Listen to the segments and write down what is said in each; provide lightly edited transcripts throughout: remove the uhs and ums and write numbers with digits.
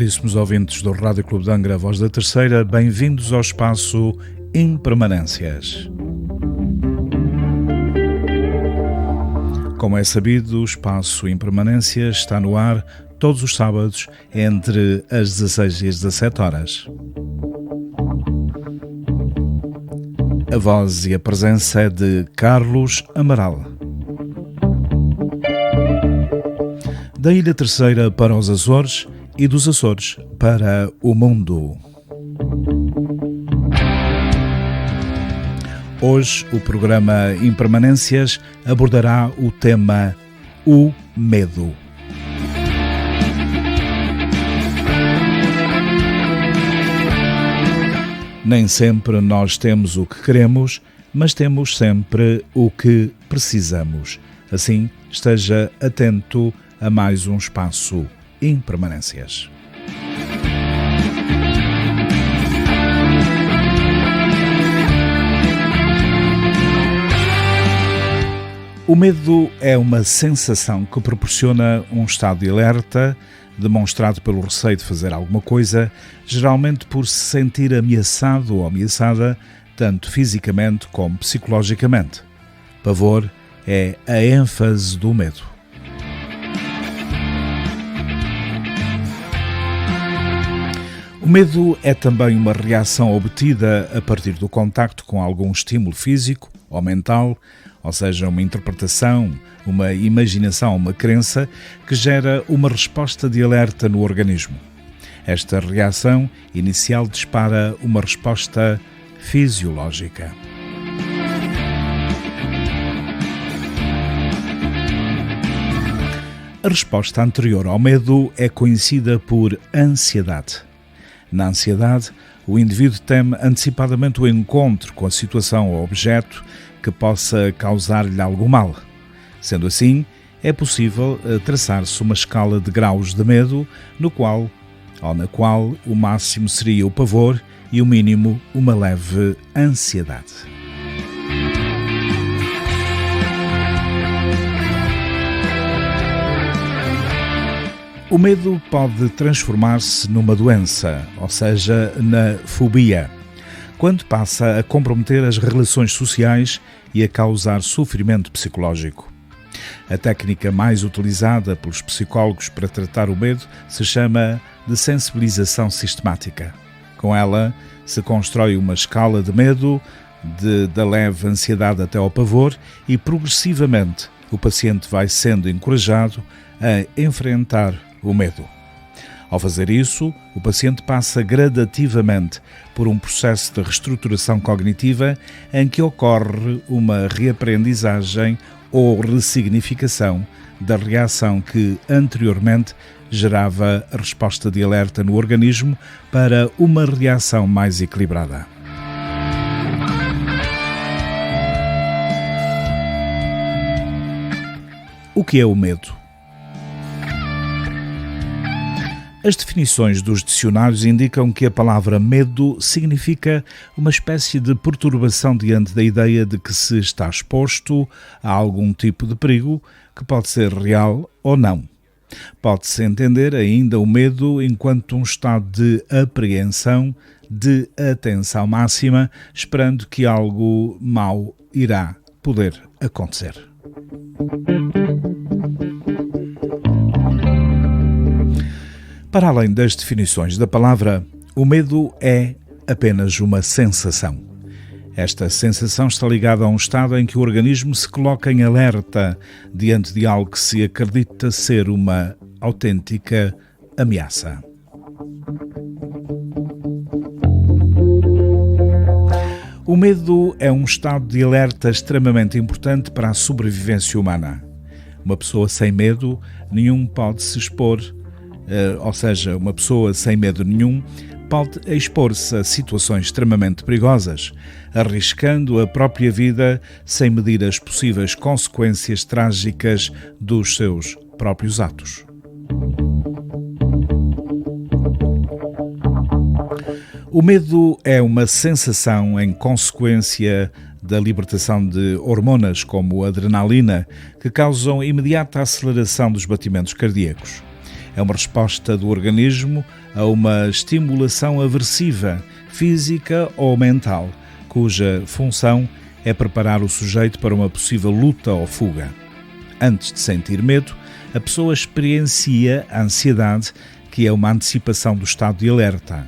Caríssimos ouvintes do Rádio Clube de Angra, Voz da Terceira, bem-vindos ao espaço Impermanências. Como é sabido, o espaço Impermanências está no ar todos os sábados entre as 16 e as 17 horas. A voz e a presença é de Carlos Amaral. Da Ilha Terceira para os Açores e dos Açores para o mundo. Hoje o programa Impermanências abordará o tema O Medo. Nem sempre nós temos o que queremos, mas temos sempre o que precisamos. Assim, esteja atento a mais um espaço Impermanências. O medo é uma sensação que proporciona um estado de alerta, demonstrado pelo receio de fazer alguma coisa, geralmente por se sentir ameaçado ou ameaçada, tanto fisicamente como psicologicamente. Pavor é a ênfase do medo. O medo é também uma reação obtida a partir do contacto com algum estímulo físico ou mental, ou seja, uma interpretação, uma imaginação, uma crença que gera uma resposta de alerta no organismo. Esta reação inicial dispara uma resposta fisiológica. A resposta anterior ao medo é conhecida por ansiedade. Na ansiedade, o indivíduo teme antecipadamente o encontro com a situação ou objeto que possa causar-lhe algum mal. Sendo assim, é possível traçar-se uma escala de graus de medo na qual o máximo seria o pavor e o mínimo uma leve ansiedade. O medo pode transformar-se numa doença, ou seja, na fobia, quando passa a comprometer as relações sociais e a causar sofrimento psicológico. A técnica mais utilizada pelos psicólogos para tratar o medo se chama de sensibilização sistemática. Com ela, se constrói uma escala de medo, da leve ansiedade até ao pavor, e progressivamente o paciente vai sendo encorajado a enfrentar o medo. Ao fazer isso, o paciente passa gradativamente por um processo de reestruturação cognitiva em que ocorre uma reaprendizagem ou ressignificação da reação que anteriormente gerava a resposta de alerta no organismo para uma reação mais equilibrada. O que é o medo? As definições dos dicionários indicam que a palavra medo significa uma espécie de perturbação diante da ideia de que se está exposto a algum tipo de perigo que pode ser real ou não. Pode-se entender ainda o medo enquanto um estado de apreensão, de atenção máxima, esperando que algo mau irá poder acontecer. Para além das definições da palavra, o medo é apenas uma sensação. Esta sensação está ligada a um estado em que o organismo se coloca em alerta diante de algo que se acredita ser uma autêntica ameaça. O medo é um estado de alerta extremamente importante para a sobrevivência humana. Uma pessoa sem medo nenhum pode se expor. Ou seja, uma pessoa sem medo nenhum pode expor-se a situações extremamente perigosas, arriscando a própria vida sem medir as possíveis consequências trágicas dos seus próprios atos. O medo é uma sensação em consequência da libertação de hormonas como a adrenalina, que causam imediata aceleração dos batimentos cardíacos. É uma resposta do organismo a uma estimulação aversiva, física ou mental, cuja função é preparar o sujeito para uma possível luta ou fuga. Antes de sentir medo, a pessoa experiencia a ansiedade, que é uma antecipação do estado de alerta.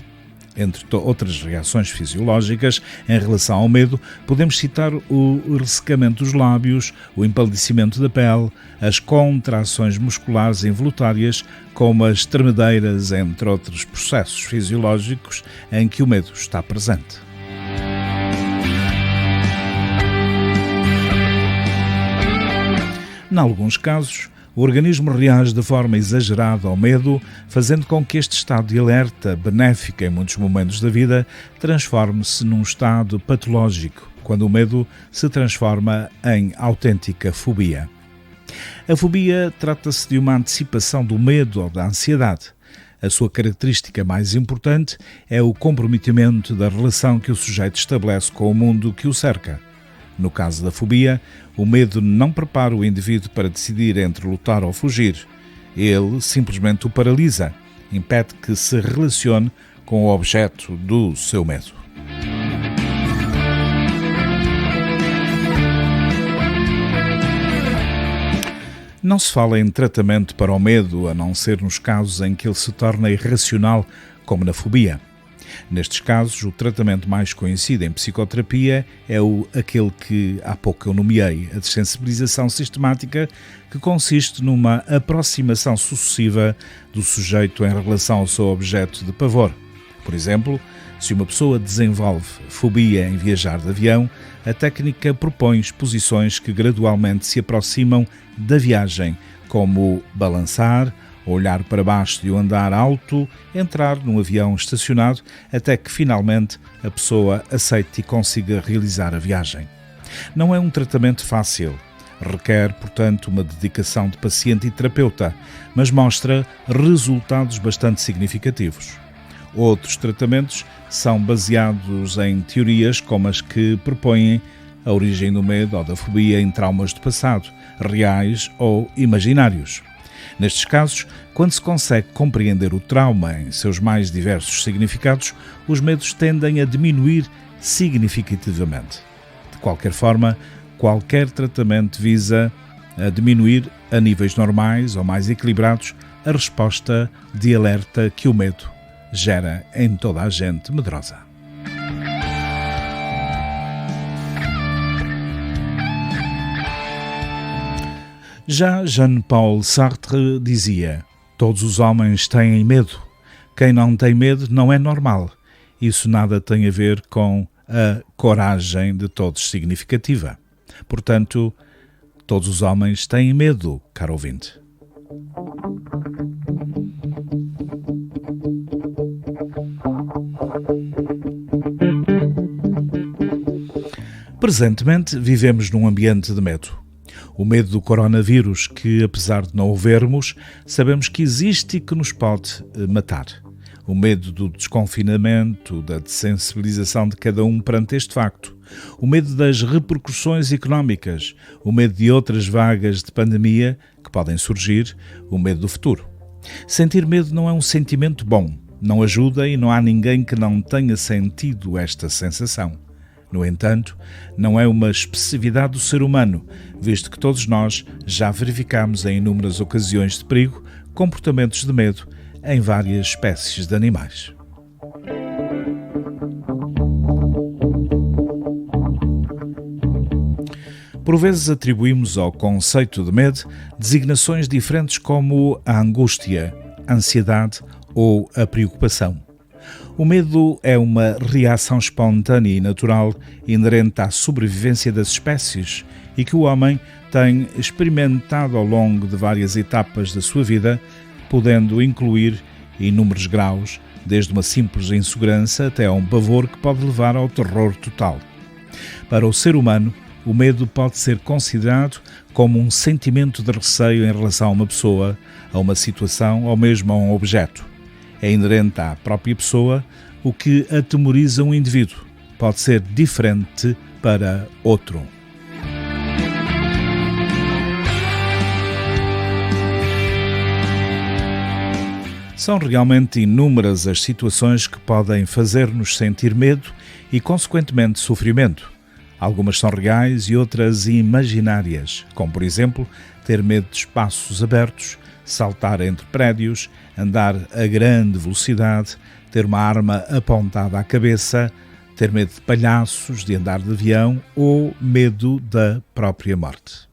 Entre outras reações fisiológicas em relação ao medo, podemos citar o ressecamento dos lábios, o empalidecimento da pele, as contrações musculares involuntárias, como as tremedeiras, entre outros processos fisiológicos em que o medo está presente. Em alguns casos, o organismo reage de forma exagerada ao medo, fazendo com que este estado de alerta, benéfico em muitos momentos da vida, transforme-se num estado patológico, quando o medo se transforma em autêntica fobia. A fobia trata-se de uma antecipação do medo ou da ansiedade. A sua característica mais importante é o comprometimento da relação que o sujeito estabelece com o mundo que o cerca. No caso da fobia, o medo não prepara o indivíduo para decidir entre lutar ou fugir. Ele simplesmente o paralisa, impede que se relacione com o objeto do seu medo. Não se fala em tratamento para o medo, a não ser nos casos em que ele se torna irracional, como na fobia. Nestes casos, o tratamento mais conhecido em psicoterapia é aquele que há pouco eu nomeei, a dessensibilização sistemática, que consiste numa aproximação sucessiva do sujeito em relação ao seu objeto de pavor. Por exemplo, se uma pessoa desenvolve fobia em viajar de avião, a técnica propõe posições que gradualmente se aproximam da viagem, como balançar, olhar para baixo de um andar alto, entrar num avião estacionado, até que finalmente a pessoa aceite e consiga realizar a viagem. Não é um tratamento fácil, requer, portanto, uma dedicação de paciente e terapeuta, mas mostra resultados bastante significativos. Outros tratamentos são baseados em teorias como as que propõem a origem do medo ou da fobia em traumas do passado, reais ou imaginários. Nestes casos, quando se consegue compreender o trauma em seus mais diversos significados, os medos tendem a diminuir significativamente. De qualquer forma, qualquer tratamento visa a diminuir a níveis normais ou mais equilibrados a resposta de alerta que o medo gera em toda a gente medrosa. Já Jean-Paul Sartre dizia: todos os homens têm medo. Quem não tem medo não é normal. Isso nada tem a ver com a coragem de todos significativa. Portanto, todos os homens têm medo, caro ouvinte. Presentemente vivemos num ambiente de medo. O medo do coronavírus, que apesar de não o vermos, sabemos que existe e que nos pode matar. O medo do desconfinamento, da dessensibilização de cada um perante este facto. O medo das repercussões económicas. O medo de outras vagas de pandemia que podem surgir. O medo do futuro. Sentir medo não é um sentimento bom. Não ajuda e não há ninguém que não tenha sentido esta sensação. No entanto, não é uma especificidade do ser humano, visto que todos nós já verificamos em inúmeras ocasiões de perigo comportamentos de medo em várias espécies de animais. Por vezes atribuímos ao conceito de medo designações diferentes como a angústia, a ansiedade ou a preocupação. O medo é uma reação espontânea e natural inerente à sobrevivência das espécies e que o homem tem experimentado ao longo de várias etapas da sua vida, podendo incluir inúmeros graus, desde uma simples insegurança até a um pavor que pode levar ao terror total. Para o ser humano, o medo pode ser considerado como um sentimento de receio em relação a uma pessoa, a uma situação ou mesmo a um objeto. É inerente à própria pessoa, o que atemoriza um indivíduo pode ser diferente para outro. São realmente inúmeras as situações que podem fazer-nos sentir medo e, consequentemente, sofrimento. Algumas são reais e outras imaginárias, como, por exemplo, ter medo de espaços abertos, saltar entre prédios, andar a grande velocidade, ter uma arma apontada à cabeça, ter medo de palhaços, de andar de avião ou medo da própria morte.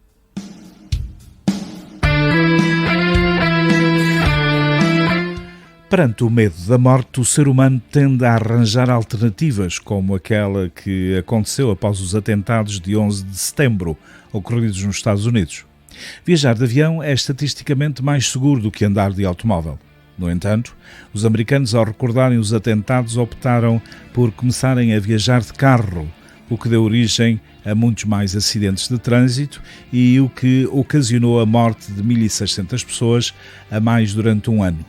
Perante o medo da morte, o ser humano tende a arranjar alternativas, como aquela que aconteceu após os atentados de 11 de setembro, ocorridos nos Estados Unidos. Viajar de avião é estatisticamente mais seguro do que andar de automóvel. No entanto, os americanos, ao recordarem os atentados, optaram por começarem a viajar de carro, o que deu origem a muitos mais acidentes de trânsito e o que ocasionou a morte de 1.600 pessoas a mais durante um ano.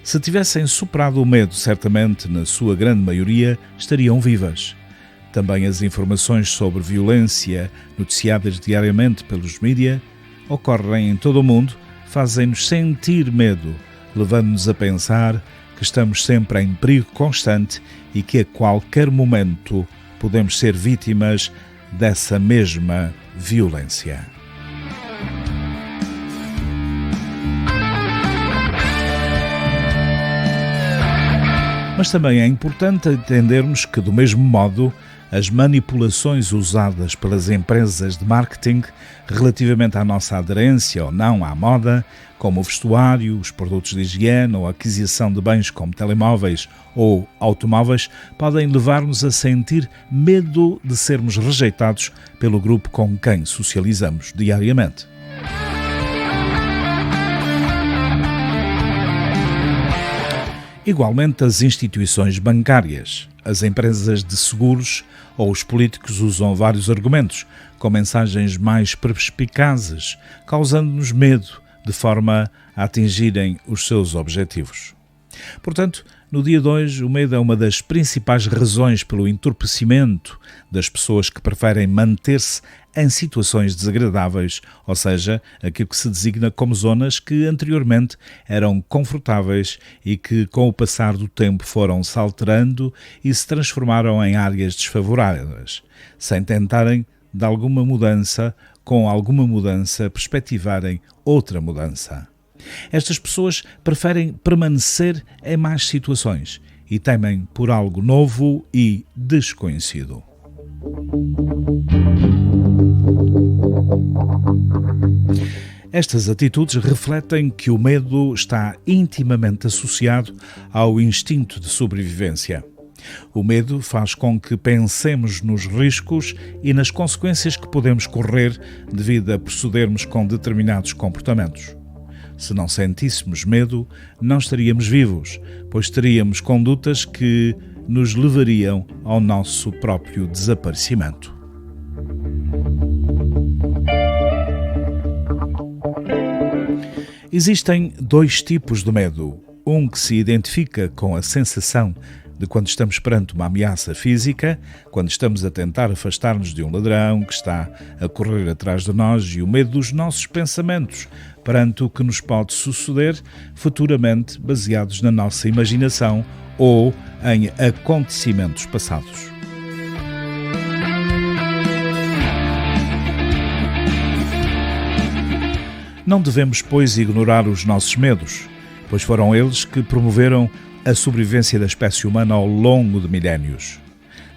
Se tivessem superado o medo, certamente, na sua grande maioria, estariam vivas. Também as informações sobre violência noticiadas diariamente pelos mídia ocorrem em todo o mundo, fazem-nos sentir medo, levando-nos a pensar que estamos sempre em perigo constante e que a qualquer momento podemos ser vítimas dessa mesma violência. Mas também é importante entendermos que, do mesmo modo, as manipulações usadas pelas empresas de marketing relativamente à nossa aderência ou não à moda, como o vestuário, os produtos de higiene ou a aquisição de bens como telemóveis ou automóveis, podem levar-nos a sentir medo de sermos rejeitados pelo grupo com quem socializamos diariamente. Igualmente, as instituições bancárias, as empresas de seguros ou os políticos usam vários argumentos, com mensagens mais perspicazes, causando-nos medo, de forma a atingirem os seus objetivos. Portanto, no dia de hoje, o medo é uma das principais razões pelo entorpecimento das pessoas que preferem manter-se em situações desagradáveis, ou seja, aquilo que se designa como zonas que anteriormente eram confortáveis e que, com o passar do tempo, foram se alterando e se transformaram em áreas desfavoráveis, sem tentarem, com alguma mudança, perspectivarem outra mudança. Estas pessoas preferem permanecer em más situações e temem por algo novo e desconhecido. Estas atitudes refletem que o medo está intimamente associado ao instinto de sobrevivência. O medo faz com que pensemos nos riscos e nas consequências que podemos correr devido a procedermos com determinados comportamentos. Se não sentíssemos medo, não estaríamos vivos, pois teríamos condutas que nos levariam ao nosso próprio desaparecimento. Existem dois tipos de medo. Um que se identifica com a sensação de quando estamos perante uma ameaça física, quando estamos a tentar afastar-nos de um ladrão que está a correr atrás de nós, e o medo dos nossos pensamentos perante o que nos pode suceder futuramente, baseados na nossa imaginação ou em acontecimentos passados. Não devemos, pois, ignorar os nossos medos, pois foram eles que promoveram a sobrevivência da espécie humana ao longo de milénios.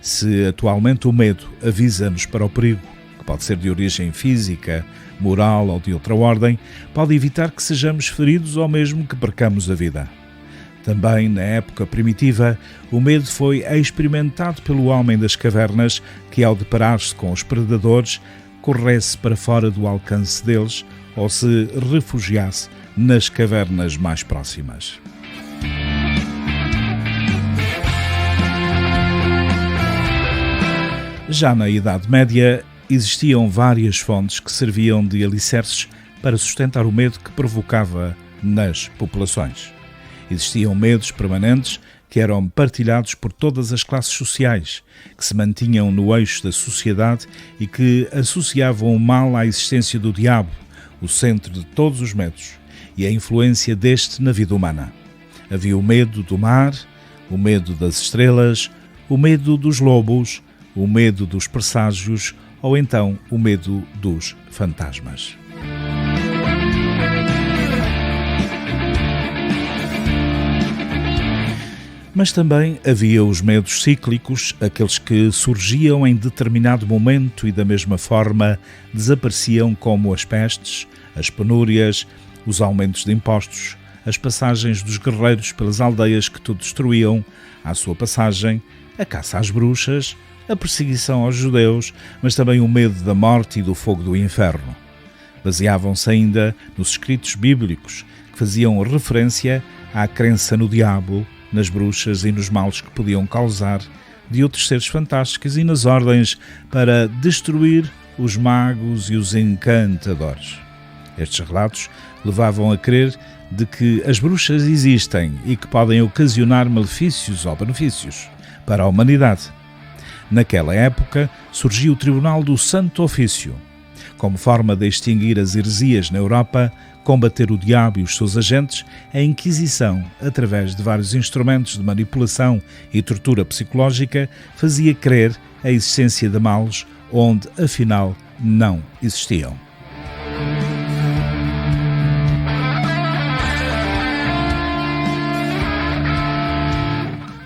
Se atualmente o medo avisa-nos para o perigo, que pode ser de origem física, moral ou de outra ordem, pode evitar que sejamos feridos ou mesmo que percamos a vida. Também, na época primitiva, o medo foi experimentado pelo homem das cavernas que, ao deparar-se com os predadores, corresse para fora do alcance deles ou se refugiasse nas cavernas mais próximas. Já na Idade Média, existiam várias fontes que serviam de alicerces para sustentar o medo que provocava nas populações. Existiam medos permanentes que eram partilhados por todas as classes sociais, que se mantinham no eixo da sociedade e que associavam o mal à existência do diabo, o centro de todos os medos, e a influência deste na vida humana. Havia o medo do mar, o medo das estrelas, o medo dos lobos, o medo dos presságios ou então o medo dos fantasmas. Mas também havia os medos cíclicos, aqueles que surgiam em determinado momento e da mesma forma desapareciam, como as pestes, as penúrias, os aumentos de impostos, as passagens dos guerreiros pelas aldeias que tudo destruíam, à sua passagem, a caça às bruxas, a perseguição aos judeus, mas também o medo da morte e do fogo do inferno. Baseavam-se ainda nos escritos bíblicos, que faziam referência à crença no diabo, nas bruxas e nos males que podiam causar, de outros seres fantásticos e nas ordens para destruir os magos e os encantadores. Estes relatos levavam a crer de que as bruxas existem e que podem ocasionar malefícios ou benefícios para a humanidade. Naquela época surgiu o Tribunal do Santo Ofício, como forma de extinguir as heresias na Europa, combater o diabo e os seus agentes. A Inquisição, através de vários instrumentos de manipulação e tortura psicológica, fazia crer a existência de males onde, afinal, não existiam.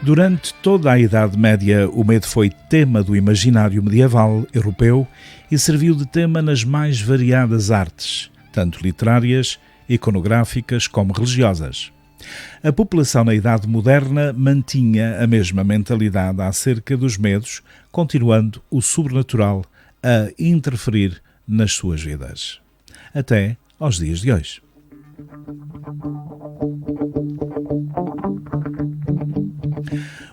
Durante toda a Idade Média, o medo foi tema do imaginário medieval europeu e serviu de tema nas mais variadas artes, tanto literárias, iconográficas como religiosas. A população na Idade Moderna mantinha a mesma mentalidade acerca dos medos, continuando o sobrenatural a interferir nas suas vidas. Até aos dias de hoje.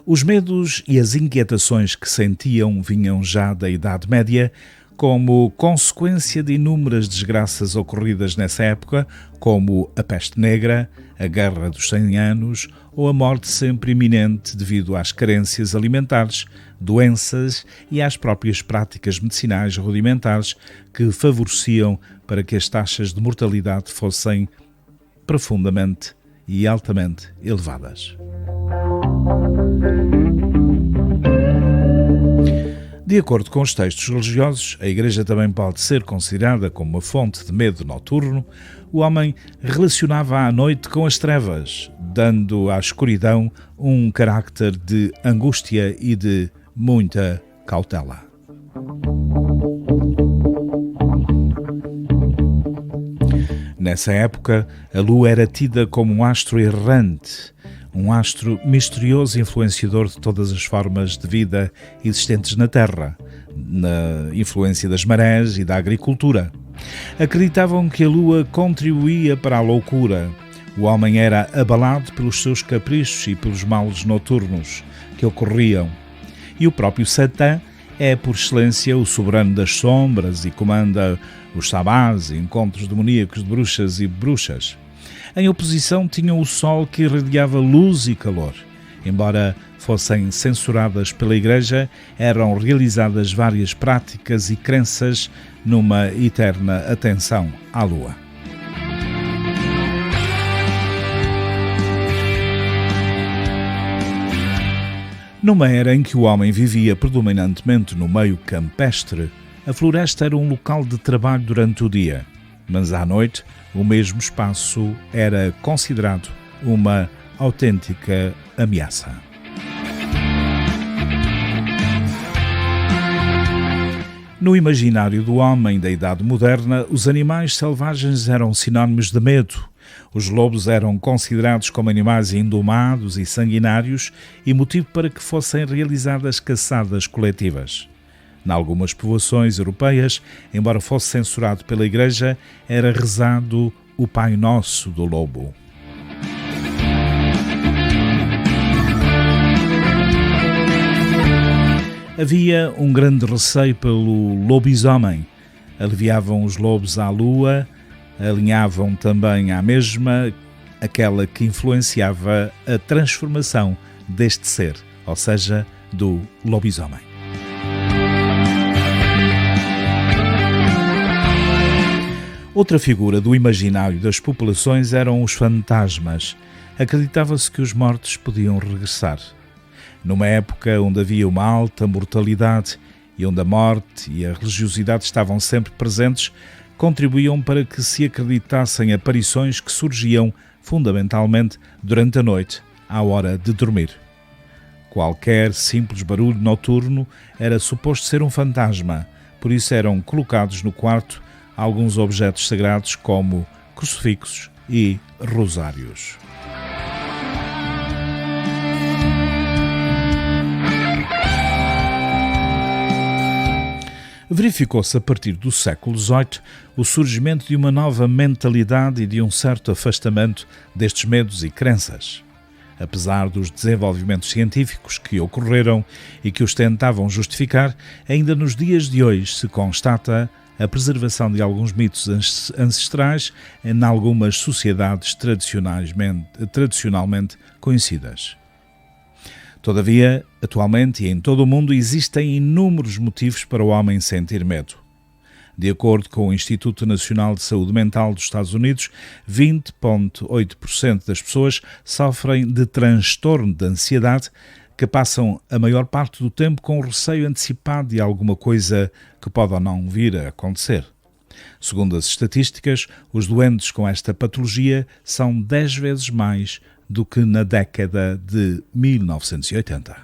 Os medos e as inquietações que sentiam vinham já da Idade Média, como consequência de inúmeras desgraças ocorridas nessa época, como a peste negra, a Guerra dos 100 Anos ou a morte sempre iminente devido às carências alimentares, doenças e às próprias práticas medicinais rudimentares que favoreciam para que as taxas de mortalidade fossem profundamente e altamente elevadas. De acordo com os textos religiosos, a Igreja também pode ser considerada como uma fonte de medo noturno. O homem relacionava a noite com as trevas, dando à escuridão um carácter de angústia e de muita cautela. Nessa época, a Lua era tida como um astro errante, um astro misterioso e influenciador de todas as formas de vida existentes na Terra, na influência das marés e da agricultura. Acreditavam que a Lua contribuía para a loucura. O homem era abalado pelos seus caprichos e pelos males noturnos que ocorriam. E o próprio Satã é, por excelência, o soberano das sombras e comanda os sabás e encontros demoníacos de bruxas e bruxas. Em oposição tinham o Sol, que irradiava luz e calor. Embora fossem censuradas pela Igreja, eram realizadas várias práticas e crenças numa eterna atenção à Lua. Numa era em que o homem vivia predominantemente no meio campestre, a floresta era um local de trabalho durante o dia, mas à noite o mesmo espaço era considerado uma autêntica ameaça. No imaginário do homem da Idade Moderna, os animais selvagens eram sinónimos de medo. Os lobos eram considerados como animais indomados e sanguinários e motivo para que fossem realizadas caçadas coletivas. Em algumas povoações europeias, embora fosse censurado pela Igreja, era rezado o Pai Nosso do Lobo. Havia um grande receio pelo lobisomem. Aliviavam os lobos à lua, alinhavam também à mesma aquela que influenciava a transformação deste ser, ou seja, do lobisomem. Outra figura do imaginário das populações eram os fantasmas. acreditava-se que os mortos podiam regressar. Numa época onde havia uma alta mortalidade e onde a morte e a religiosidade estavam sempre presentes, contribuíam para que se acreditassem aparições que surgiam fundamentalmente durante a noite, à hora de dormir. Qualquer simples barulho noturno era suposto ser um fantasma, por isso eram colocados no quarto alguns objetos sagrados como crucifixos e rosários. Verificou-se a partir do século XVIII o surgimento de uma nova mentalidade e de um certo afastamento destes medos e crenças. Apesar dos desenvolvimentos científicos que ocorreram e que os tentavam justificar, ainda nos dias de hoje se constata a preservação de alguns mitos ancestrais em algumas sociedades tradicionalmente conhecidas. Todavia, atualmente e em todo o mundo existem inúmeros motivos para o homem sentir medo. De acordo com o Instituto Nacional de Saúde Mental dos Estados Unidos, 20,8% das pessoas sofrem de transtorno de ansiedade, que passam a maior parte do tempo com o receio antecipado de alguma coisa que pode ou não vir a acontecer. Segundo as estatísticas, os doentes com esta patologia são 10 vezes mais do que na década de 1980.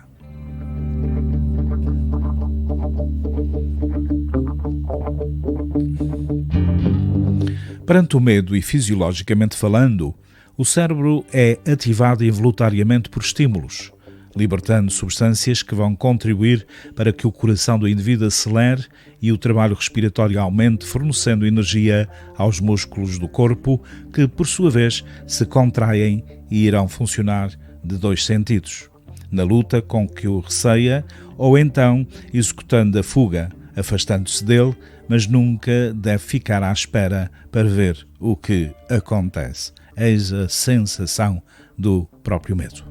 Perante o medo e fisiologicamente falando, o cérebro é ativado involuntariamente por estímulos, libertando substâncias que vão contribuir para que o coração do indivíduo acelere e o trabalho respiratório aumente, fornecendo energia aos músculos do corpo, que, por sua vez, se contraem e irão funcionar de dois sentidos: na luta com que o receia ou então executando a fuga, afastando-se dele, mas nunca deve ficar à espera para ver o que acontece. Eis a sensação do próprio medo.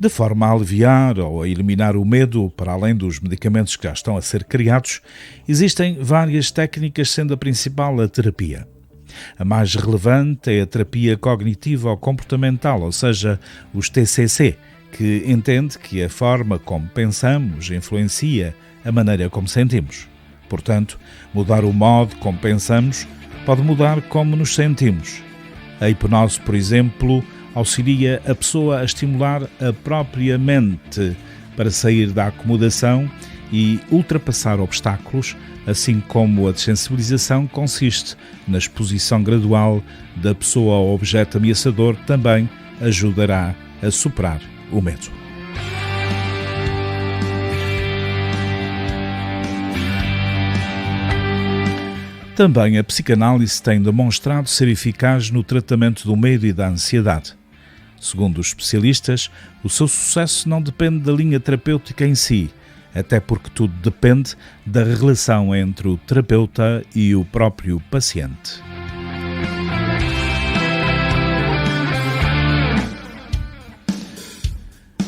De forma a aliviar ou a eliminar o medo, para além dos medicamentos que já estão a ser criados, existem várias técnicas, sendo a principal a terapia. A mais relevante é a terapia cognitivo ou comportamental, ou seja, os TCC, que entende que a forma como pensamos influencia a maneira como sentimos. Portanto, mudar o modo como pensamos pode mudar como nos sentimos. A hipnose, por exemplo, auxilia a pessoa a estimular a própria mente para sair da acomodação e ultrapassar obstáculos, assim como a desensibilização consiste na exposição gradual da pessoa ao objeto ameaçador, também ajudará a superar o medo. Também a psicanálise tem demonstrado ser eficaz no tratamento do medo e da ansiedade. Segundo os especialistas, o seu sucesso não depende da linha terapêutica em si, até porque tudo depende da relação entre o terapeuta e o próprio paciente.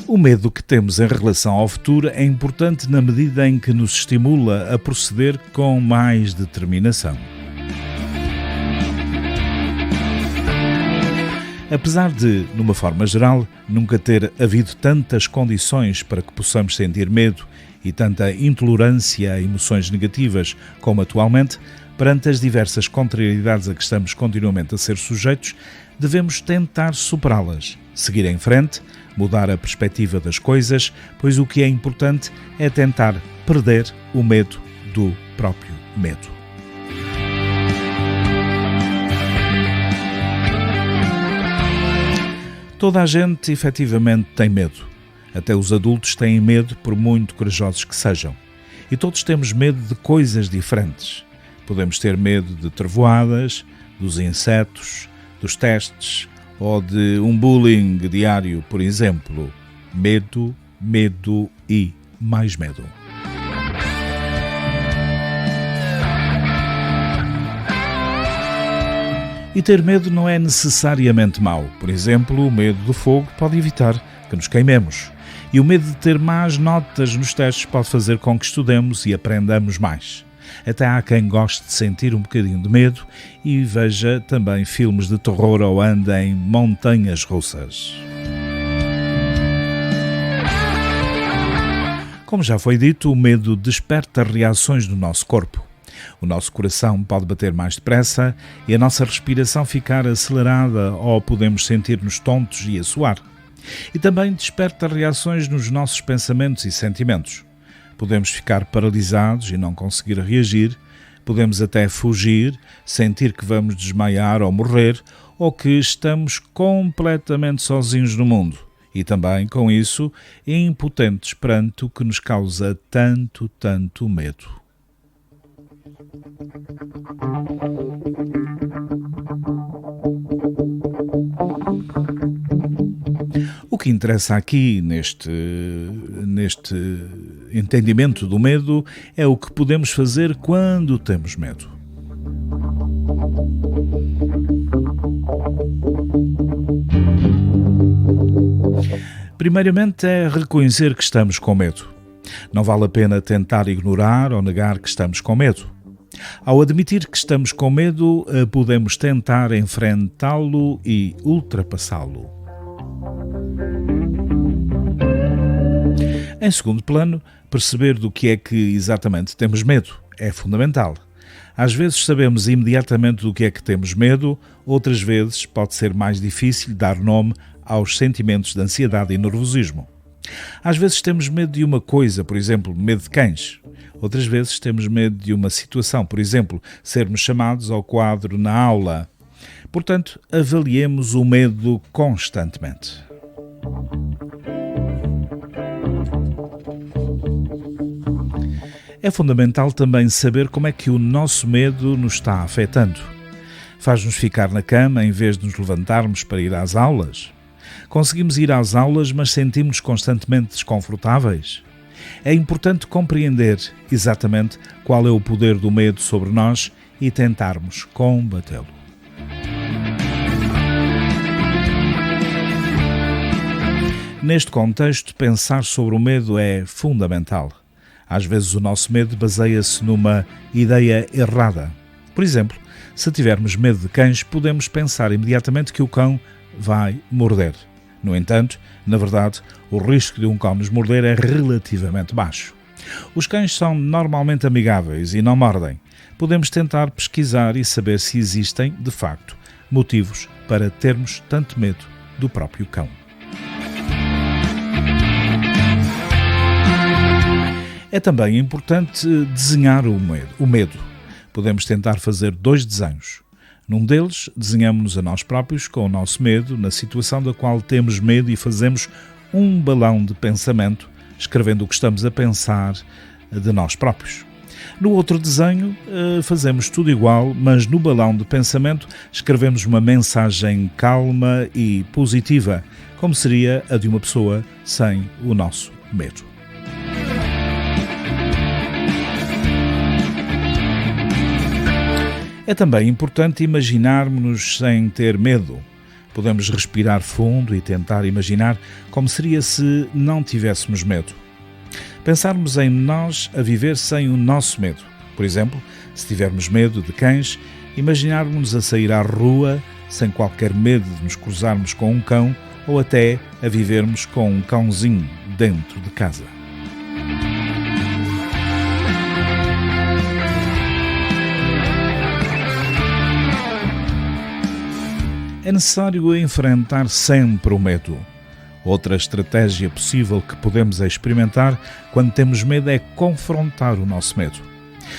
O medo que temos em relação ao futuro é importante na medida em que nos estimula a proceder com mais determinação. Apesar de, numa forma geral, nunca ter havido tantas condições para que possamos sentir medo e tanta intolerância a emoções negativas como atualmente, perante as diversas contrariedades a que estamos continuamente a ser sujeitos, devemos tentar superá-las, seguir em frente, mudar a perspectiva das coisas, pois o que é importante é tentar perder o medo do próprio medo. Toda a gente, efetivamente, tem medo. Até os adultos têm medo, por muito corajosos que sejam. E todos temos medo de coisas diferentes. Podemos ter medo de trovoadas, dos insetos, dos testes ou de um bullying diário, por exemplo. Medo, medo e mais medo. E ter medo não é necessariamente mau. Por exemplo, o medo do fogo pode evitar que nos queimemos. E o medo de ter más notas nos testes pode fazer com que estudemos e aprendamos mais. Até há quem goste de sentir um bocadinho de medo e veja também filmes de terror ou ande em montanhas russas. Como já foi dito, o medo desperta reações no nosso corpo. O nosso coração pode bater mais depressa e a nossa respiração ficar acelerada ou podemos sentir-nos tontos e a suar. E também desperta reações nos nossos pensamentos e sentimentos. Podemos ficar paralisados e não conseguir reagir, podemos até fugir, sentir que vamos desmaiar ou morrer, ou que estamos completamente sozinhos no mundo. E também, com isso, impotentes perante o que nos causa tanto medo. O que interessa aqui neste entendimento do medo é o que podemos fazer quando temos medo. Primeiramente é reconhecer que estamos com medo. Não vale a pena tentar ignorar ou negar que estamos com medo. Ao admitir que estamos com medo, podemos tentar enfrentá-lo e ultrapassá-lo. Em segundo plano, perceber do que é que exatamente temos medo é fundamental. Às vezes sabemos imediatamente do que é que temos medo, outras vezes pode ser mais difícil dar nome aos sentimentos de ansiedade e nervosismo. Às vezes temos medo de uma coisa, por exemplo, medo de cães. Outras vezes temos medo de uma situação, por exemplo, sermos chamados ao quadro na aula. Portanto, avaliemos o medo constantemente. É fundamental também saber como é que o nosso medo nos está afetando. Faz-nos ficar na cama em vez de nos levantarmos para ir às aulas? Conseguimos ir às aulas, mas sentimos-nos constantemente desconfortáveis? É importante compreender exatamente qual é o poder do medo sobre nós e tentarmos combatê-lo. Neste contexto, pensar sobre o medo é fundamental. Às vezes o nosso medo baseia-se numa ideia errada. Por exemplo, se tivermos medo de cães, podemos pensar imediatamente que o cão vai morder. No entanto, na verdade, o risco de um cão nos morder é relativamente baixo. Os cães são normalmente amigáveis e não mordem. Podemos tentar pesquisar e saber se existem, de facto, motivos para termos tanto medo do próprio cão. É também importante desenhar o medo. Podemos tentar fazer 2 desenhos. Num deles, desenhamos-nos a nós próprios com o nosso medo, na situação da qual temos medo e fazemos um balão de pensamento, escrevendo o que estamos a pensar de nós próprios. No outro desenho, fazemos tudo igual, mas no balão de pensamento escrevemos uma mensagem calma e positiva, como seria a de uma pessoa sem o nosso medo. É também importante imaginarmos-nos sem ter medo. Podemos respirar fundo e tentar imaginar como seria se não tivéssemos medo. Pensarmos em nós a viver sem o nosso medo. Por exemplo, se tivermos medo de cães, imaginarmos-nos a sair à rua sem qualquer medo de nos cruzarmos com um cão ou até a vivermos com um cãozinho dentro de casa. É necessário enfrentar sempre o medo. Outra estratégia possível que podemos experimentar quando temos medo é confrontar o nosso medo.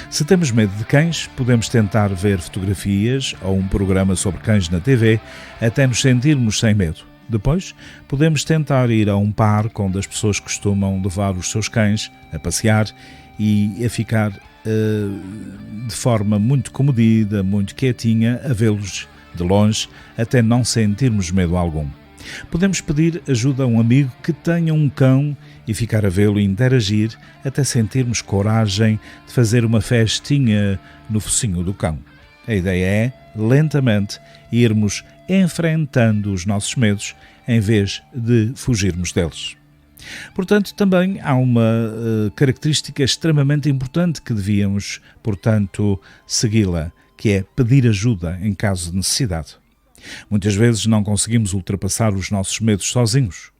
Se temos medo de cães, podemos tentar ver fotografias ou um programa sobre cães na TV até nos sentirmos sem medo. Depois, podemos tentar ir a um parque onde as pessoas costumam levar os seus cães a passear e a ficar de forma muito comedida, muito quietinha, a vê-los de longe, até não sentirmos medo algum. Podemos pedir ajuda a um amigo que tenha um cão e ficar a vê-lo e interagir até sentirmos coragem de fazer uma festinha no focinho do cão. A ideia é, lentamente, irmos enfrentando os nossos medos em vez de fugirmos deles. Portanto, também há uma característica extremamente importante que devíamos, portanto, segui-la, que é pedir ajuda em caso de necessidade. Muitas vezes não conseguimos ultrapassar os nossos medos sozinhos.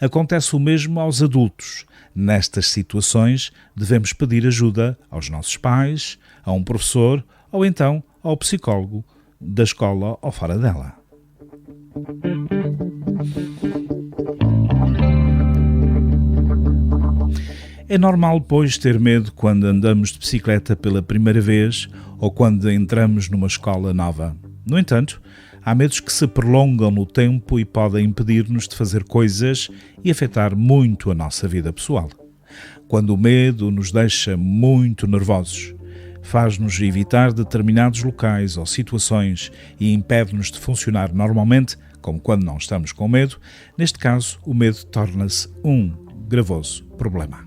Acontece o mesmo aos adultos. Nestas situações, devemos pedir ajuda aos nossos pais, a um professor ou então ao psicólogo da escola ou fora dela. É normal, pois, ter medo quando andamos de bicicleta pela primeira vez ou quando entramos numa escola nova. No entanto, há medos que se prolongam no tempo e podem impedir-nos de fazer coisas e afetar muito a nossa vida pessoal. Quando o medo nos deixa muito nervosos, faz-nos evitar determinados locais ou situações e impede-nos de funcionar normalmente, como quando não estamos com medo, neste caso, o medo torna-se um gravoso problema.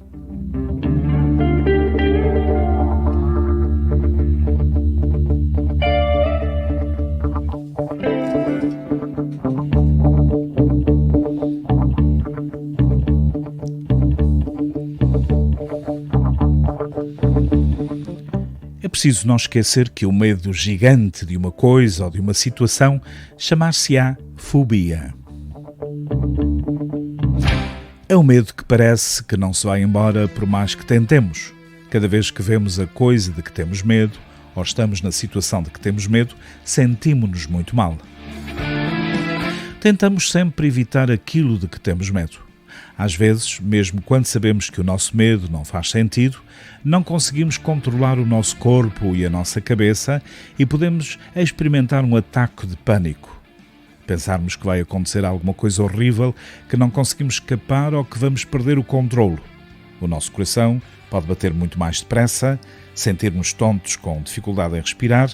É preciso não esquecer que o medo gigante de uma coisa ou de uma situação chamar-se-á fobia. É um medo que parece que não se vai embora por mais que tentemos. Cada vez que vemos a coisa de que temos medo, ou estamos na situação de que temos medo, sentimos-nos muito mal. Tentamos sempre evitar aquilo de que temos medo. Às vezes, mesmo quando sabemos que o nosso medo não faz sentido, não conseguimos controlar o nosso corpo e a nossa cabeça e podemos experimentar um ataque de pânico. Pensarmos que vai acontecer alguma coisa horrível, que não conseguimos escapar ou que vamos perder o controlo. O nosso coração pode bater muito mais depressa, sentirmos tontos com dificuldade em respirar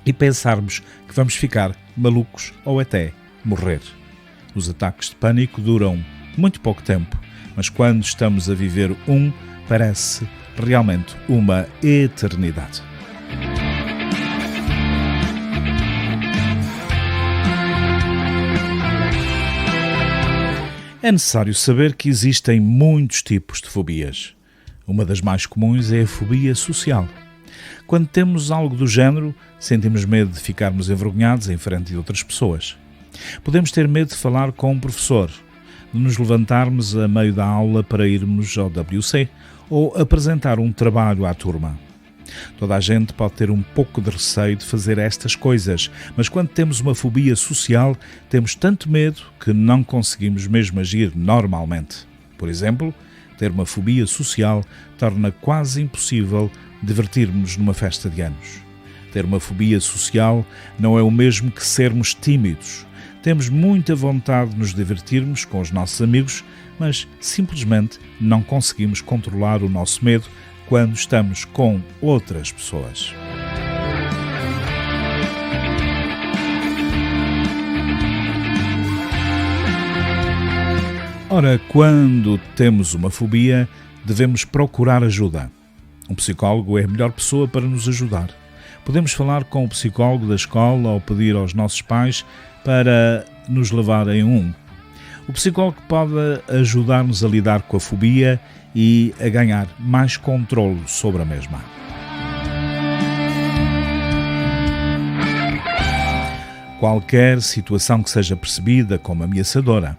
e pensarmos que vamos ficar malucos ou até morrer. Os ataques de pânico duram muito pouco tempo, mas quando estamos a viver parece realmente uma eternidade. É necessário saber que existem muitos tipos de fobias. Uma das mais comuns é a fobia social. Quando temos algo do género, sentimos medo de ficarmos envergonhados em frente de outras pessoas. Podemos ter medo de falar com um professor, de nos levantarmos a meio da aula para irmos ao WC ou apresentar um trabalho à turma. Toda a gente pode ter um pouco de receio de fazer estas coisas, mas quando temos uma fobia social, temos tanto medo que não conseguimos mesmo agir normalmente. Por exemplo, ter uma fobia social torna quase impossível divertirmos numa festa de anos. Ter uma fobia social não é o mesmo que sermos tímidos. Temos muita vontade de nos divertirmos com os nossos amigos, mas simplesmente não conseguimos controlar o nosso medo quando estamos com outras pessoas. Ora, quando temos uma fobia, devemos procurar ajuda. Um psicólogo é a melhor pessoa para nos ajudar. Podemos falar com o psicólogo da escola ou pedir aos nossos pais para nos levarem O psicólogo pode ajudar-nos a lidar com a fobia e a ganhar mais controle sobre a mesma. Qualquer situação que seja percebida como ameaçadora.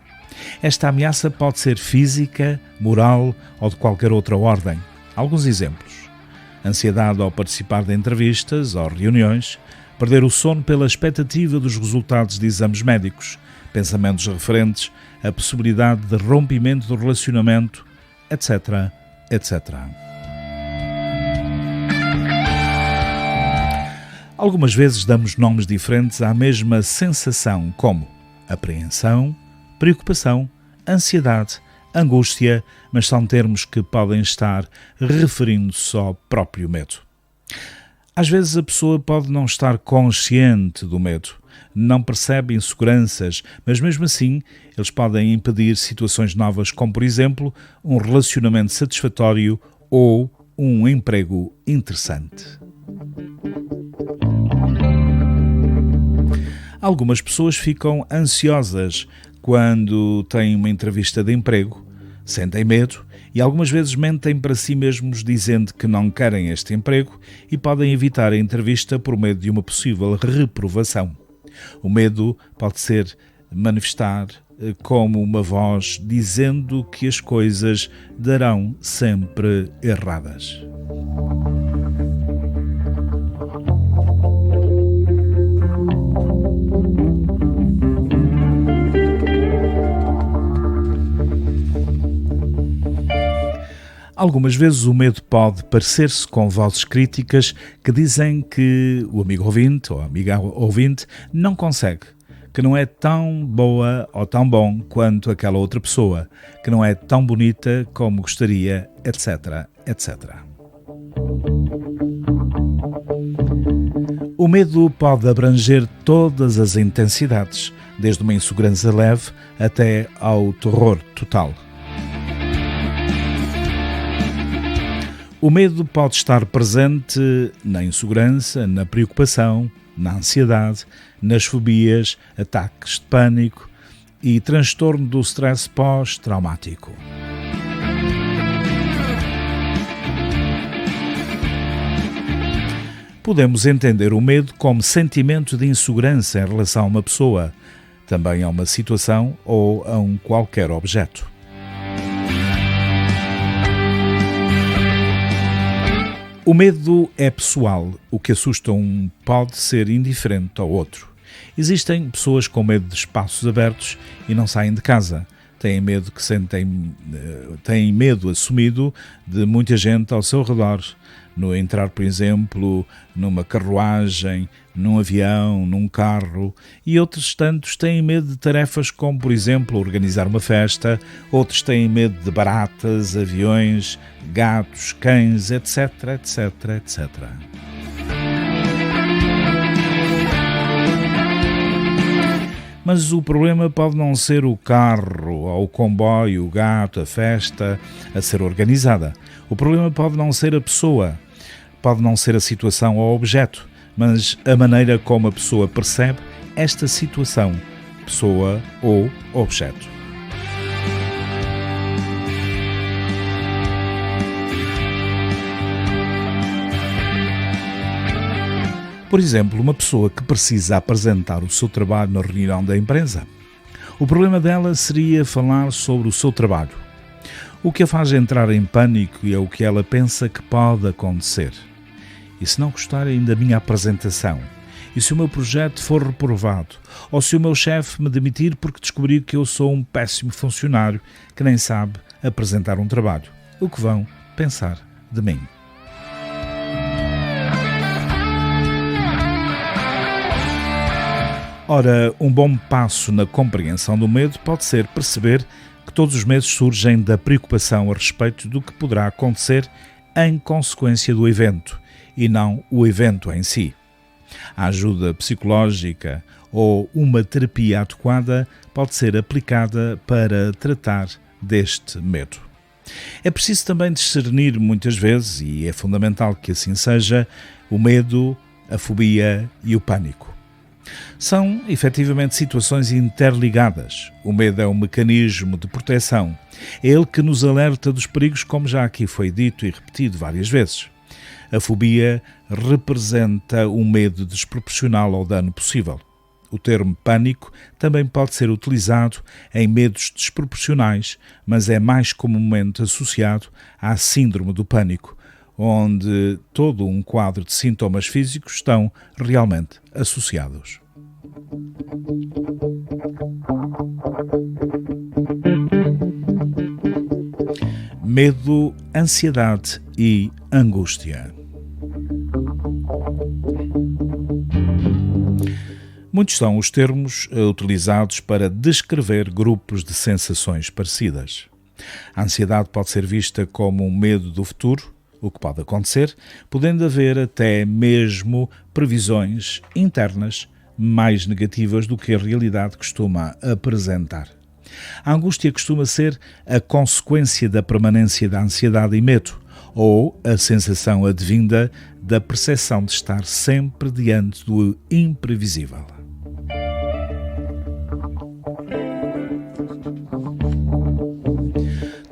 Esta ameaça pode ser física, moral ou de qualquer outra ordem. Alguns exemplos: ansiedade ao participar de entrevistas ou reuniões, perder o sono pela expectativa dos resultados de exames médicos, pensamentos referentes à possibilidade de rompimento do relacionamento, etc., etc. Algumas vezes damos nomes diferentes à mesma sensação, como apreensão, preocupação, ansiedade, angústia, mas são termos que podem estar referindo-se ao próprio medo. Às vezes a pessoa pode não estar consciente do medo, não percebe inseguranças, mas mesmo assim eles podem impedir situações novas, como por exemplo um relacionamento satisfatório ou um emprego interessante. Algumas pessoas ficam ansiosas quando têm uma entrevista de emprego, Sentem medo e algumas vezes mentem para si mesmos dizendo que não querem este emprego e podem evitar a entrevista por medo de uma possível reprovação. O medo pode ser manifestar como uma voz dizendo que as coisas darão sempre erradas. Algumas vezes o medo pode parecer-se com vozes críticas que dizem que o amigo ouvinte ou a amiga ouvinte não consegue, que não é tão boa ou tão bom quanto aquela outra pessoa, que não é tão bonita como gostaria, etc, etc. O medo pode abranger todas as intensidades, desde uma insegurança leve até ao terror total. O medo pode estar presente na insegurança, na preocupação, na ansiedade, nas fobias, ataques de pânico e transtorno do stress pós-traumático. Podemos entender o medo como sentimento de insegurança em relação a uma pessoa, também a uma situação ou a um qualquer objeto. O medo é pessoal. O que assusta um pode ser indiferente ao outro. Existem pessoas com medo de espaços abertos e não saem de casa. Têm medo assumido de muita gente ao seu redor. No entrar, por exemplo, numa carruagem, num avião, num carro, e outros tantos têm medo de tarefas como, por exemplo, organizar uma festa, outros têm medo de baratas, aviões, gatos, cães, etc, etc, etc. Mas o problema pode não ser o carro, ou o comboio, o gato, a festa a ser organizada. O problema pode não ser a pessoa, pode não ser a situação ou objeto, mas a maneira como a pessoa percebe esta situação, pessoa ou objeto. Por exemplo, uma pessoa que precisa apresentar o seu trabalho na reunião da empresa. O problema dela seria falar sobre o seu trabalho. O que a faz entrar em pânico é o que ela pensa que pode acontecer. E se não gostarem da minha apresentação? E se o meu projeto for reprovado? Ou se o meu chefe me demitir porque descobrir que eu sou um péssimo funcionário que nem sabe apresentar um trabalho? O que vão pensar de mim? Ora, um bom passo na compreensão do medo pode ser perceber que todos os medos surgem da preocupação a respeito do que poderá acontecer em consequência do evento, e não o evento em si. A ajuda psicológica ou uma terapia adequada pode ser aplicada para tratar deste medo. É preciso também discernir muitas vezes, e é fundamental que assim seja, o medo, a fobia e o pânico. São, efetivamente, situações interligadas. O medo é um mecanismo de proteção. É ele que nos alerta dos perigos, como já aqui foi dito e repetido várias vezes. A fobia representa um medo desproporcional ao dano possível. O termo pânico também pode ser utilizado em medos desproporcionais, mas é mais comumente associado à síndrome do pânico, onde todo um quadro de sintomas físicos estão realmente associados. Medo, ansiedade e angústia. Muitos são os termos utilizados para descrever grupos de sensações parecidas. A ansiedade pode ser vista como um medo do futuro, o que pode acontecer, podendo haver até mesmo previsões internas mais negativas do que a realidade costuma apresentar. A angústia costuma ser a consequência da permanência da ansiedade e medo, ou a sensação advinda da percepção de estar sempre diante do imprevisível.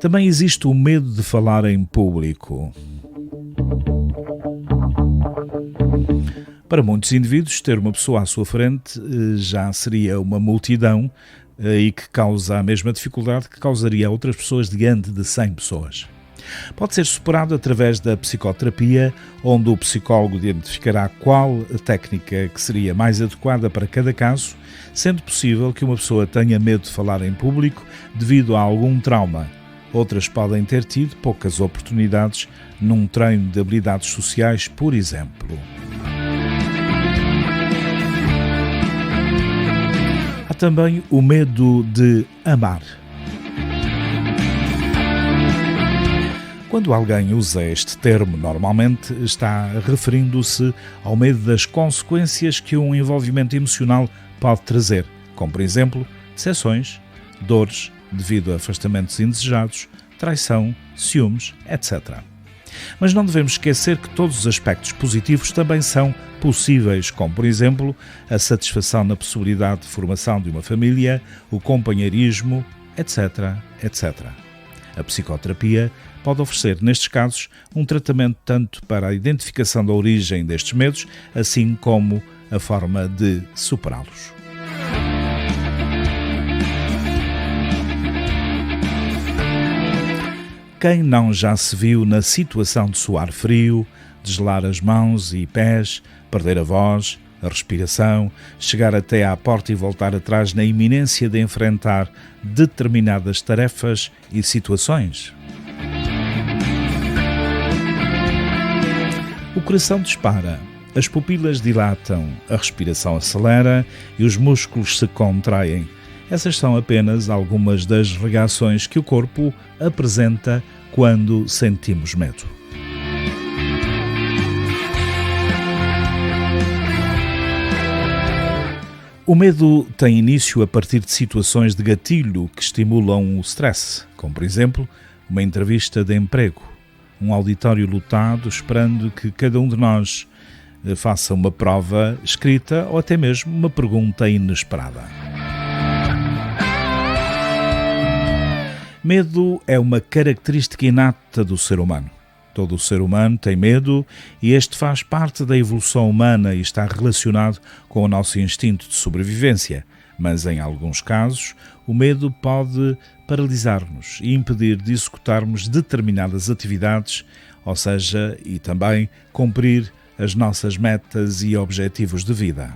Também existe o medo de falar em público. Para muitos indivíduos, ter uma pessoa à sua frente já seria uma multidão e que causa a mesma dificuldade que causaria a outras pessoas diante de 100 pessoas. Pode ser superado através da psicoterapia, onde o psicólogo identificará qual a técnica que seria mais adequada para cada caso, sendo possível que uma pessoa tenha medo de falar em público devido a algum trauma. Outras podem ter tido poucas oportunidades num treino de habilidades sociais, por exemplo. Há também o medo de amar. Quando alguém usa este termo, normalmente está referindo-se ao medo das consequências que um envolvimento emocional pode trazer, como por exemplo, decepções, dores devido a afastamentos indesejados, traição, ciúmes, etc. Mas não devemos esquecer que todos os aspectos positivos também são possíveis, como por exemplo, a satisfação na possibilidade de formação de uma família, o companheirismo, etc., etc. A psicoterapia pode oferecer, nestes casos, um tratamento tanto para a identificação da origem destes medos, assim como a forma de superá-los. Quem não já se viu na situação de suar frio, de gelar as mãos e pés, perder a voz, a respiração, chegar até à porta e voltar atrás na iminência de enfrentar determinadas tarefas e situações? O coração dispara, as pupilas dilatam, a respiração acelera e os músculos se contraem. Essas são apenas algumas das reações que o corpo apresenta quando sentimos medo. O medo tem início a partir de situações de gatilho que estimulam o stress, como por exemplo, uma entrevista de emprego, um auditório lotado esperando que cada um de nós faça uma prova escrita ou até mesmo uma pergunta inesperada. Medo é uma característica inata do ser humano. Todo o ser humano tem medo e este faz parte da evolução humana e está relacionado com o nosso instinto de sobrevivência. Mas, em alguns casos, o medo pode paralisar-nos e impedir de executarmos determinadas atividades, ou seja, e também cumprir as nossas metas e objetivos de vida.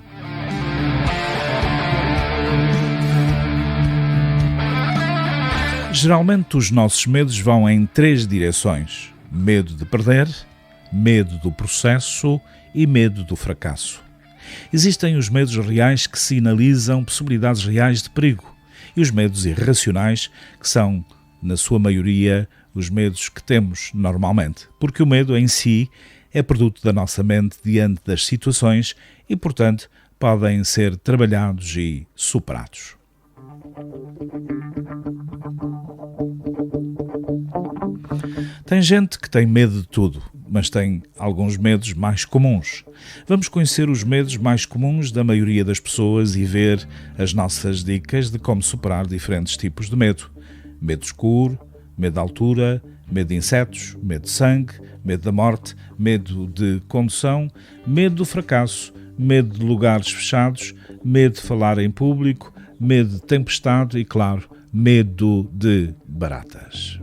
Geralmente, os nossos medos vão em 3 direções: medo de perder, medo do processo e medo do fracasso. Existem os medos reais que sinalizam possibilidades reais de perigo e os medos irracionais, que são, na sua maioria, os medos que temos normalmente, porque o medo em si é produto da nossa mente diante das situações e, portanto, podem ser trabalhados e superados. Tem gente que tem medo de tudo, mas tem alguns medos mais comuns. Vamos conhecer os medos mais comuns da maioria das pessoas e ver as nossas dicas de como superar diferentes tipos de medo. Medo escuro, medo de altura, medo de insetos, medo de sangue, medo da morte, medo de condução, medo do fracasso, medo de lugares fechados, medo de falar em público, medo de tempestade e, claro, medo de baratas.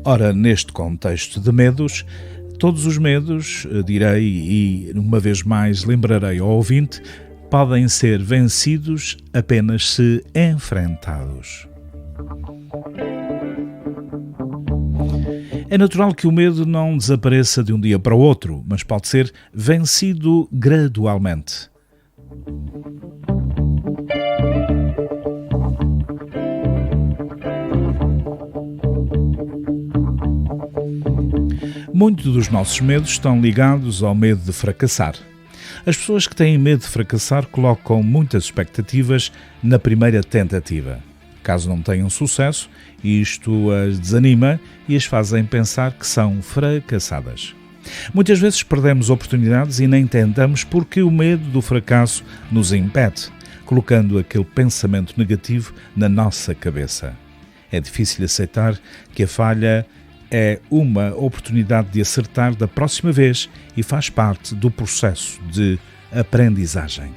Ora, neste contexto de medos, todos os medos, direi e uma vez mais lembrarei ao ouvinte, podem ser vencidos apenas se enfrentados. É natural que o medo não desapareça de um dia para o outro, mas pode ser vencido gradualmente. Muitos dos nossos medos estão ligados ao medo de fracassar. As pessoas que têm medo de fracassar colocam muitas expectativas na primeira tentativa. Caso não tenham sucesso, isto as desanima e as fazem pensar que são fracassadas. Muitas vezes perdemos oportunidades e nem tentamos porque o medo do fracasso nos impede, colocando aquele pensamento negativo na nossa cabeça. É difícil aceitar que a falha é uma oportunidade de acertar da próxima vez e faz parte do processo de aprendizagem.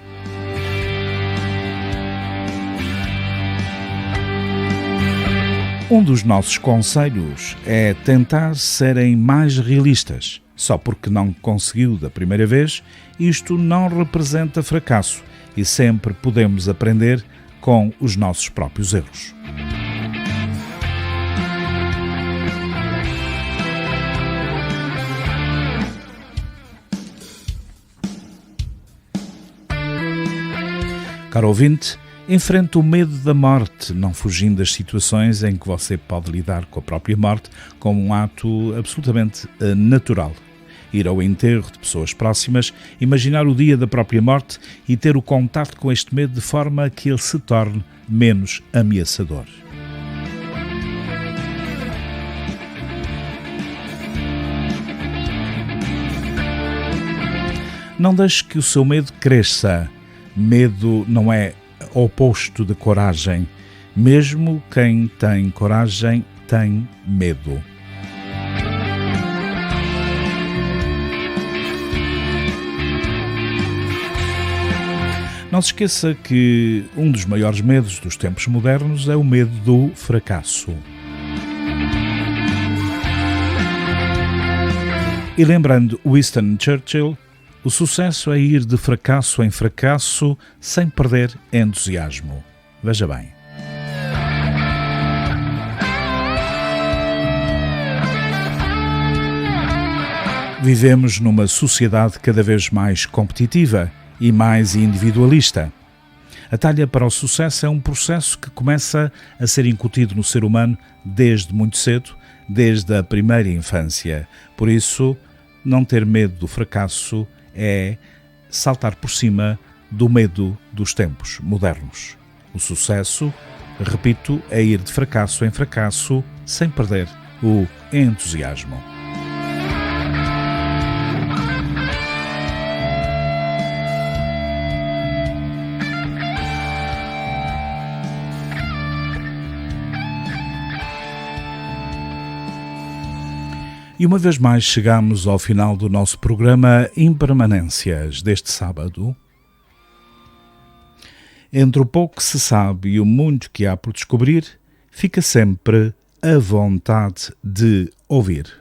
Um dos nossos conselhos é tentar serem mais realistas. Só porque não conseguiu da primeira vez, isto não representa fracasso e sempre podemos aprender com os nossos próprios erros. Caro ouvinte, enfrente o medo da morte, não fugindo das situações em que você pode lidar com a própria morte como um ato absolutamente natural. Ir ao enterro de pessoas próximas, imaginar o dia da própria morte e ter o contacto com este medo de forma que ele se torne menos ameaçador. Não deixe que o seu medo cresça. Medo não é oposto de coragem. Mesmo quem tem coragem tem medo. Não se esqueça que um dos maiores medos dos tempos modernos é o medo do fracasso. E lembrando Winston Churchill, o sucesso é ir de fracasso em fracasso sem perder entusiasmo. Veja bem. Vivemos numa sociedade cada vez mais competitiva e mais individualista. A talha para o sucesso é um processo que começa a ser incutido no ser humano desde muito cedo, desde a primeira infância. Por isso, não ter medo do fracasso é saltar por cima do medo dos tempos modernos. O sucesso, repito, é ir de fracasso em fracasso sem perder o entusiasmo. E uma vez mais chegamos ao final do nosso programa Impermanências deste sábado. Entre o pouco que se sabe e o muito que há por descobrir, fica sempre a vontade de ouvir.